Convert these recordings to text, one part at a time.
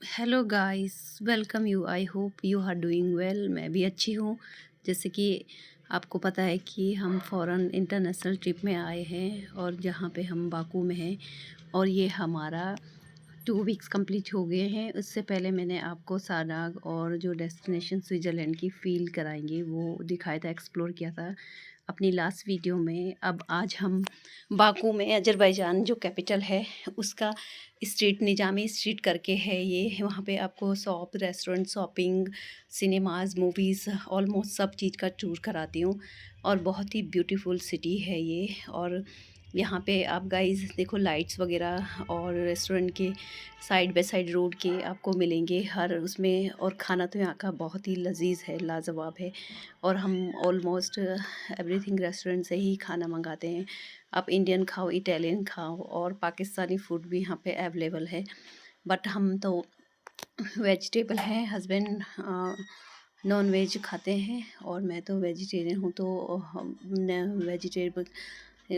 Hello guys, welcome you. I hope you are doing well. मैं भी अच्छी हूँ। जैसे कि आपको पता है कि हम फ़ॉरेन इंटरनेशनल ट्रिप में आए हैं और जहाँ पे हम बाकू में हैं और ये हमारा 2 वीक्स कंप्लीट हो गए हैं। उससे पहले मैंने आपको सानाग और जो डेस्टिनेशन स्विट्ज़रलैंड की फ़ील कराएंगे वो दिखाया था, एक्सप्लोर किया था अपनी लास्ट वीडियो में। अब आज हम बाकू में, अज़रबैजान जो कैपिटल है उसका स्ट्रीट, निज़ामी स्ट्रीट करके है ये। वहाँ पे आपको shop, restaurant, shopping, cinemas, movies, almost सब चीज़ का टूर कराती हूँ। और बहुत ही ब्यूटीफुल सिटी है ये। और यहाँ पे आप गाइस देखो, लाइट्स वगैरह और रेस्टोरेंट के साइड बाय साइड रोड के आपको मिलेंगे हर उसमें। और खाना तो यहाँ का बहुत ही लजीज है, लाजवाब है। और हम ऑलमोस्ट एवरीथिंग रेस्टोरेंट से ही खाना मंगाते हैं। आप इंडियन खाओ, इटालियन खाओ, और पाकिस्तानी फूड भी यहाँ पे अवेलेबल है। बट हम तो वेजिटेबल हैं, हस्बैंड नॉन वेज खाते हैं और मैं तो वेजिटेरियन हूँ। तो हम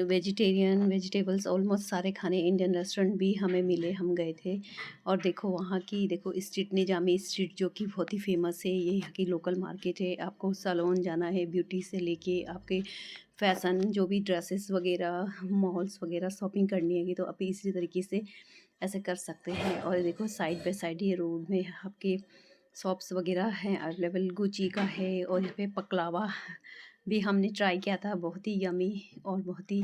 वेजिटेबल्स ऑलमोस्ट सारे खाने इंडियन रेस्टोरेंट भी हमें मिले, हम गए थे। और देखो वहाँ की, देखो स्ट्रीट, निजामी स्ट्रीट जो कि बहुत ही फेमस है। ये यहाँ की लोकल मार्केट है। आपको सैलून जाना है, ब्यूटी से लेके आपके फैशन, जो भी ड्रेसेस वगैरह, मॉल्स वगैरह शॉपिंग करनी है तो आप इसी तरीके से ऐसे कर सकते हैं। और देखो साइड बाय साइड ये रोड में आपके शॉप्स वगैरह हैं अवेलेबल। गुची का है। और यहाँ पे पकलावा भी हमने ट्राई किया था, बहुत ही यमी और बहुत ही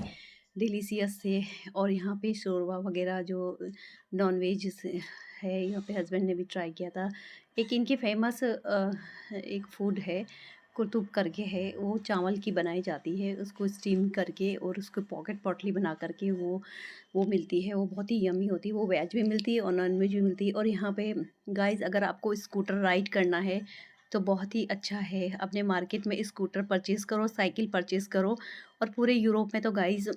डिलीशियस थे। और यहाँ पे शोरवा वगैरह जो नॉन वेज है, यहाँ पे हस्बैंड ने भी ट्राई किया था। एक इनकी फेमस एक फूड है, कुरतुब करके है। वो चावल की बनाई जाती है, उसको स्टीम करके और उसको पॉकेट पॉटली बना करके वो मिलती है। वो बहुत ही यमी होती है। वो वेज भी मिलती है और नॉन वेज भी मिलती है। और यहाँ पे गाइस, अगर आपको स्कूटर राइड करना है तो बहुत ही अच्छा है। अपने मार्केट में स्कूटर परचेज़ करो, साइकिल परचेज़ करो। और पूरे यूरोप में तो गाइस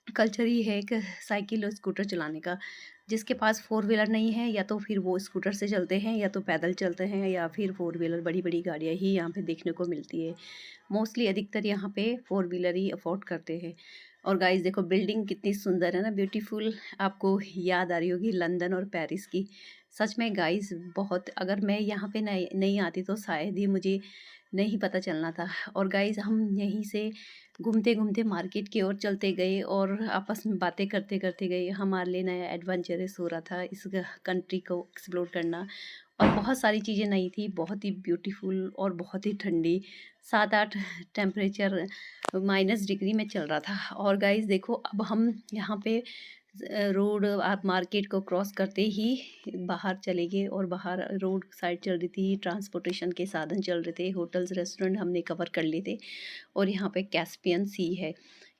कल्चर ही है कि साइकिल और स्कूटर चलाने का। जिसके पास फोर व्हीलर नहीं है, या तो फिर वो स्कूटर से चलते हैं, या तो पैदल चलते हैं, या फिर फोर व्हीलर, बड़ी बड़ी गाड़ियाँ ही यहाँ पे देखने को मिलती है। मोस्टली अधिकतर यहाँ पे फोर व्हीलर ही अफोर्ड करते हैं। और गाइस देखो बिल्डिंग कितनी सुंदर है ना, ब्यूटीफुल। आपको याद आ रही होगी लंदन और पेरिस की। सच में गाइस, बहुत, अगर मैं यहाँ पे नहीं नहीं आती तो शायद ही मुझे नहीं पता चलना था। और गाइस हम यहीं से घूमते घूमते मार्केट की ओर चलते गए और आपस में बातें करते करते गए। हमारे लिए नया एडवेंचरस हो रहा था इस कंट्री को एक्सप्लोर करना। और बहुत सारी चीज़ें नई थी, बहुत ही ब्यूटीफुल और बहुत ही ठंडी। 7-8 टेम्परेचर -डिग्री में चल रहा था। और गाइस देखो, अब हम यहाँ पे रोड, आप मार्केट को क्रॉस करते ही बाहर चले गए। और बाहर रोड साइड चल रही थी, ट्रांसपोर्टेशन के साधन चल रहे थे, होटल्स, रेस्टोरेंट हमने कवर कर लिए थे। और यहाँ पे कैस्पियन सी है।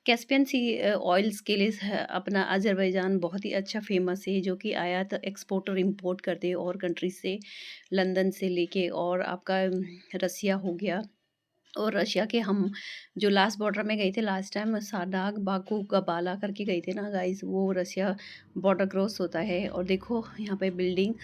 कैस्पियन सी ऑयल्स के लिए अपना अज़रबैजान बहुत ही अच्छा फेमस है, जो कि आयात एक्सपोर्टर इंपोर्ट करते हैं और कंट्री से, लंदन से लेके। और आपका रसिया हो गया। और रशिया के हम जो लास्ट बॉर्डर में गए थे लास्ट टाइम, साडाग बाकू गबाला करके गए थे ना गाइस, वो रशिया बॉर्डर क्रॉस होता है। और देखो यहाँ पे बिल्डिंग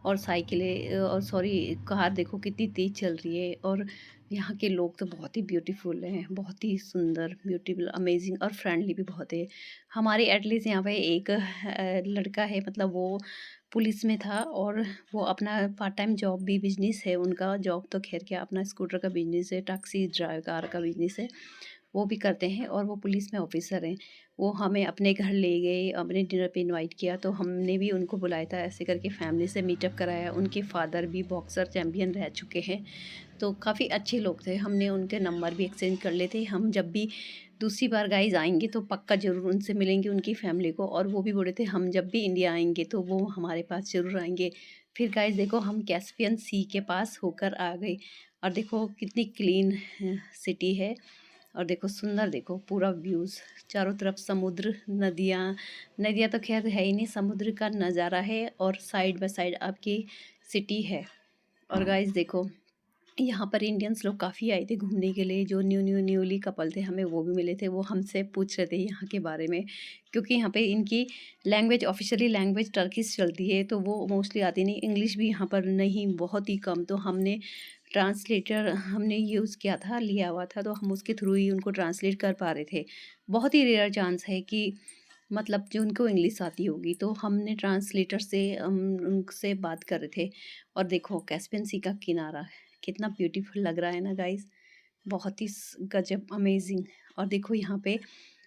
और साइकिलें और सॉरी कार देखो कितनी तेज़ चल रही है। और यहाँ के लोग तो बहुत ही ब्यूटीफुल हैं, बहुत ही सुंदर, ब्यूटीफुल, अमेजिंग और फ्रेंडली भी बहुत है। हमारे एटलीस्ट यहाँ पे एक लड़का है, मतलब वो पुलिस में था। और वो अपना पार्ट टाइम जॉब भी, बिजनेस है उनका, जॉब तो खैर क्या, अपना स्कूटर का बिजनेस है, टैक्सी ड्राइव कार का बिजनेस है, वो भी करते हैं। और वो पुलिस में ऑफिसर हैं। वो हमें अपने घर ले गए, अपने डिनर पे इनवाइट किया, तो हमने भी उनको बुलाया था। ऐसे करके फैमिली से मीटअप कराया। उनके फादर भी बॉक्सर चैम्पियन रह चुके हैं। तो काफ़ी अच्छे लोग थे। हमने उनके नंबर भी एक्सचेंज कर लिए थे। हम जब भी दूसरी बार गाइस आएंगे तो पक्का ज़रूर उनसे मिलेंगे, उनकी फैमिली को। और वो भी बोले थे हम जब भी इंडिया आएंगे तो वो हमारे पास ज़रूर आएंगे। फिर गाइस देखो, हम कैस्पियन सी के पास होकर आ गए। और देखो कितनी क्लीन सिटी है। और देखो सुंदर, देखो पूरा व्यूज़, चारों तरफ समुद्र, नदियाँ। नदियाँ तो खैर है ही नहीं, समुद्र का नज़ारा है। और साइड बाय साइड आपकी सिटी है। और गाइस देखो, यहाँ पर इंडियंस लोग काफ़ी आए थे घूमने के लिए। जो न्यूली कपल थे, हमें वो भी मिले थे। वो हमसे पूछ रहे थे यहाँ के बारे में, क्योंकि यहाँ पे इनकी लैंग्वेज, ऑफिशियली लैंग्वेज टर्किश चलती है, तो वो मोस्टली आती नहीं। इंग्लिश भी यहाँ पर नहीं, बहुत ही कम। तो हमने ट्रांसलेटर हमने यूज़ किया था, लिया हुआ था, तो हम उसके थ्रू ही उनको ट्रांसलेट कर पा रहे थे। बहुत ही रेयर चांस है कि मतलब जो उनको इंग्लिश आती होगी, तो हमने ट्रांसलेटर से उनसे बात कर रहे थे। और देखो कैस्पियन सी का किनारा कितना ब्यूटीफुल लग रहा है ना गाइस, बहुत ही गजब अमेजिंग। और देखो यहाँ पे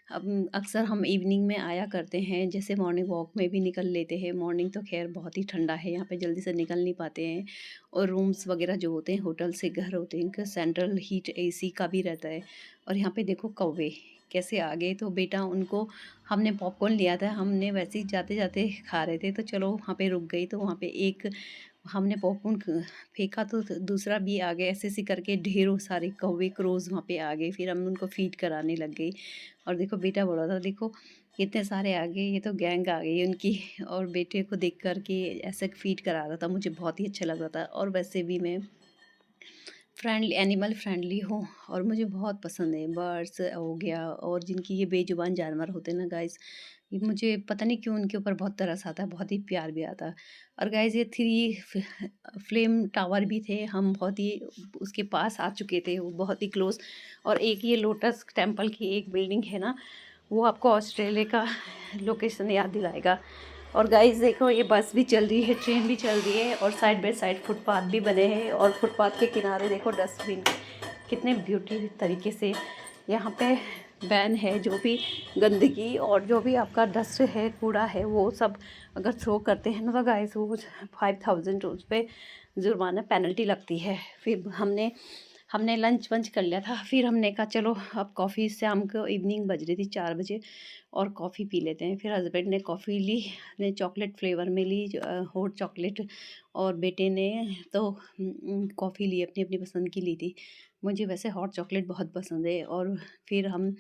अक्सर हम इवनिंग में आया करते हैं, जैसे मॉर्निंग वॉक में भी निकल लेते हैं। मॉर्निंग तो खैर बहुत ही ठंडा है यहाँ पे, जल्दी से निकल नहीं पाते हैं। और रूम्स वगैरह जो होते हैं होटल से घर होते हैं, इनका सेंट्रल हीट एसी का भी रहता है। और यहाँ पे देखो कौवे कैसे आ गए, तो बेटा उनको हमने पॉपकॉर्न लिया था, हमने वैसे ही जाते जाते खा रहे थे, तो चलो वहाँ पे रुक गई, तो वहाँ पे एक हमने पॉपकॉर्न फेंका तो दूसरा भी आ गया, ऐसे ऐसे करके ढेरों सारे कौवे क्रोज वहाँ पे आ गए। फिर हम उनको फीड कराने लग गई। और देखो बेटा बोला था, देखो कितने सारे आ गए, ये तो गैंग आ गई उनकी। और बेटे को देख कर के ऐसे फीड करा रहा था, मुझे बहुत ही अच्छा लग रहा था। और वैसे भी मैं फ्रेंडली एनिमल फ्रेंडली हूँ, और मुझे बहुत पसंद है बर्ड्स हो गया, और जिनकी ये बेजुबान जानवर होते हैं ना गाइस, ये मुझे पता नहीं क्यों उनके ऊपर बहुत तरस आता है, बहुत ही प्यार भी आता है। और गाइस ये फ्लेम टावर भी थे, हम बहुत ही उसके पास आ चुके थे, वो बहुत ही क्लोज। और एक ये लोटस टेम्पल की एक बिल्डिंग है ना, वो आपको ऑस्ट्रेलिया का लोकेशन याद दिलाएगा। और गाइस देखो ये बस भी चल रही है, ट्रेन भी चल रही है, और साइड बाय साइड फुटपाथ भी बने हैं। और फुटपाथ के किनारे देखो डस्टबिन कितने ब्यूटी तरीके से यहाँ पे बैन है, जो भी गंदगी और जो भी आपका डस्ट है, कूड़ा है, वो सब अगर थ्रो करते हैं ना, तो गाइस वो 5000 उस पर जुर्माना पेनल्टी लगती है। फिर हमने लंच वंच कर लिया था, फिर हमने कहा चलो अब कॉफ़ी, शाम को इवनिंग बज रही थी 4 बजे, और कॉफ़ी पी लेते हैं। फिर हस्बैंड ने कॉफ़ी ली, ने चॉकलेट फ्लेवर में ली, हॉट चॉकलेट। और बेटे ने तो कॉफ़ी ली, अपनी अपनी पसंद की ली थी। मुझे वैसे हॉट चॉकलेट बहुत पसंद है। और फिर हम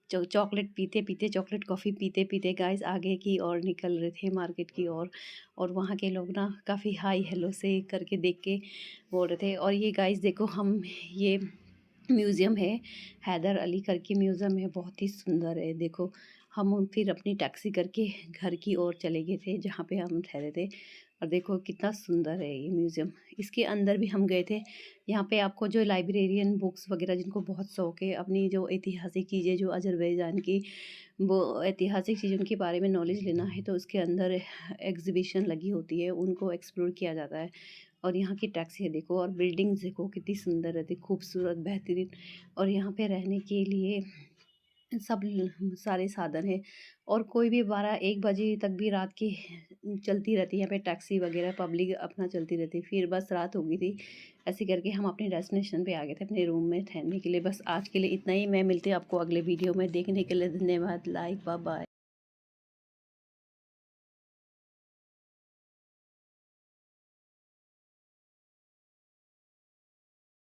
चॉकलेट पीते पीते, चॉकलेट कॉफ़ी पीते पीते गाइस आगे की ओर निकल रहे थे, मार्केट की ओर। और वहाँ के लोग ना काफ़ी हाई हेलो से करके देख के बोल रहे थे। और ये गाइस देखो, हम ये म्यूज़ियम है, हैदर अली करके म्यूज़ियम है, बहुत ही सुंदर है। देखो हम फिर अपनी टैक्सी करके घर की ओर चले गए थे, जहाँ पे हम ठहरे थे। और देखो कितना सुंदर है ये म्यूज़ियम, इसके अंदर भी हम गए थे। यहाँ पे आपको जो लाइब्रेरियन बुक्स वगैरह जिनको बहुत शौक है, अपनी जो ऐतिहासिक चीज़ें जो अज़रबैजान की, वो ऐतिहासिक चीज़ों के बारे में नॉलेज लेना है, तो उसके अंदर एग्जीबिशन लगी होती है, उनको एक्सप्लोर किया जाता है। और यहाँ की टैक्सी देखो, और बिल्डिंग्स देखो कितनी सुंदर रहती, खूबसूरत, बेहतरीन। और यहाँ पे रहने के लिए सब सारे साधन है। और कोई भी 12-1 बजे तक भी रात की चलती रहती है यहाँ पे टैक्सी वगैरह, पब्लिक अपना चलती रहती है। फिर बस रात हो गई थी, ऐसे करके हम अपने डेस्टिनेशन पे आ गए थे, अपने रूम में ठहरने के लिए। बस आज के लिए इतना ही, मैं मिलती हूँ आपको अगले वीडियो में। देखने के लिए धन्यवाद, लाइक, बाय बाय।